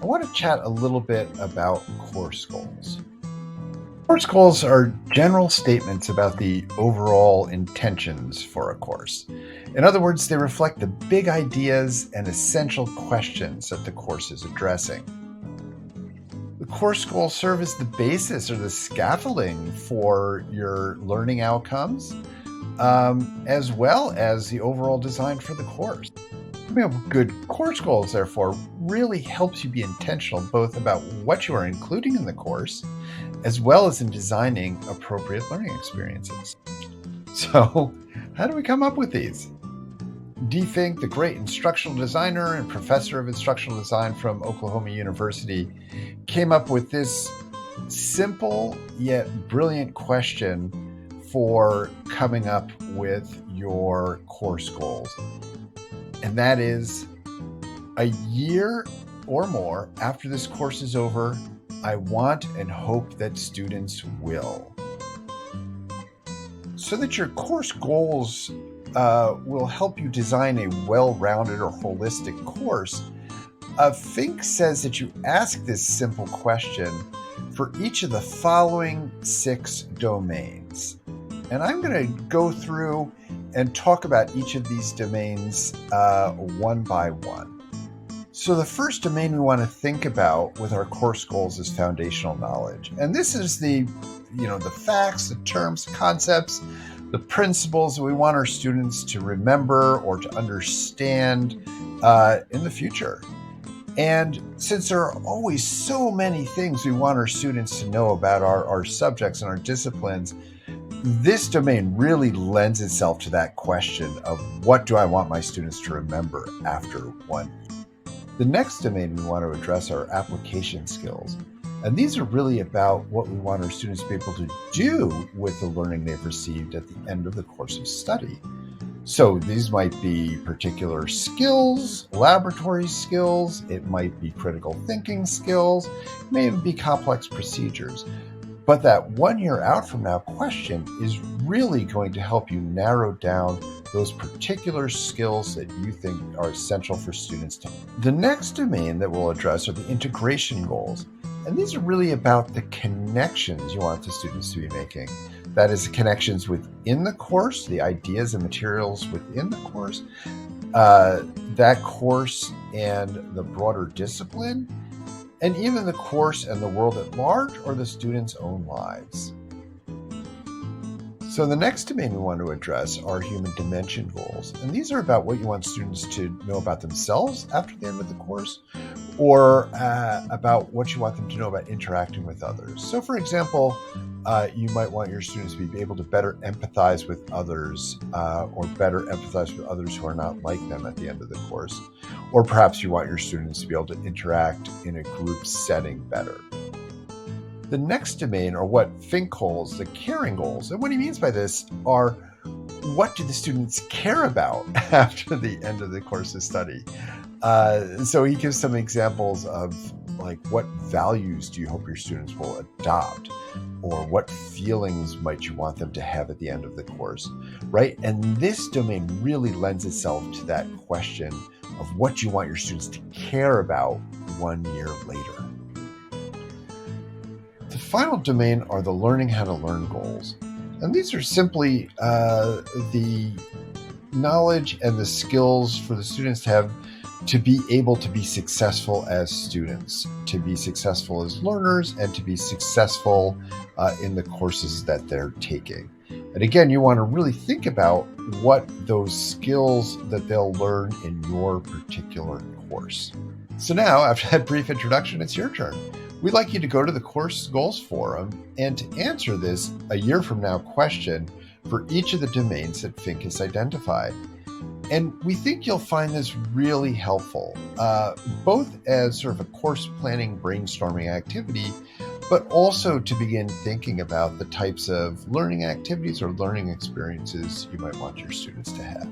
I want to chat a little bit about course goals. Course goals are general statements about the overall intentions for a course. In other words, they reflect the big ideas and essential questions that the course is addressing. The course goals serve as the basis or the scaffolding for your learning outcomes, as well as the overall design for the course. Coming up with good course goals, therefore, really helps you be intentional both about what you are including in the course, as well as in designing appropriate learning experiences. So, how do we come up with these? D. Fink, the great instructional designer and professor of instructional design from Oklahoma University, came up with this simple yet brilliant question for coming up with your course goals. And that is, a year or more after this course is over, I want and hope that students will. So that your course goals will help you design a well-rounded or holistic course, Fink says that you ask this simple question for each of the following 6 domains. And I'm going to go through and talk about each of these domains one by one. So the first domain we want to think about with our course goals is foundational knowledge. And this is the facts, the terms, concepts, the principles that we want our students to remember or to understand in the future. And since there are always so many things we want our students to know about our subjects and our disciplines, this domain really lends itself to that question of what do I want my students to remember after 1 year. The next domain we want to address are application skills. And these are really about what we want our students to be able to do with the learning they've received at the end of the course of study. So these might be particular skills, laboratory skills, it might be critical thinking skills, it may even be complex procedures. But that 1 year out from now question is really going to help you narrow down those particular skills that you think are essential for students to. The next domain that we'll address are the integration goals. And these are really about the connections you want the students to be making. That is, connections within the course, the ideas and materials within the course, that course and the broader discipline, and even the course and the world at large or the students' own lives. So the next domain we want to address are human dimension goals. And these are about what you want students to know about themselves after the end of the course, or about what you want them to know about interacting with others. So for example, you might want your students to be able to better empathize with others, or better empathize with others who are not like them at the end of the course. Or perhaps you want your students to be able to interact in a group setting better. The next domain are what Fink calls the caring goals. And what he means by this are, what do the students care about after the end of the course of study? So he gives some examples of like, what values do you hope your students will adopt? Or what feelings might you want them to have at the end of the course, right? And this domain really lends itself to that question of what you want your students to care about 1 year later. The final domain are the learning how to learn goals. And these are simply the knowledge and the skills for the students to have to be able to be successful as students, to be successful as learners, and to be successful in the courses that they're taking. And again, you want to really think about what those skills that they'll learn in your particular course. So now, after that brief introduction, it's your turn. We'd like you to go to the Course Goals Forum and to answer this a year from now question for each of the domains that Fink has identified. And we think you'll find this really helpful, both as sort of a course planning brainstorming activity, but also to begin thinking about the types of learning activities or learning experiences you might want your students to have.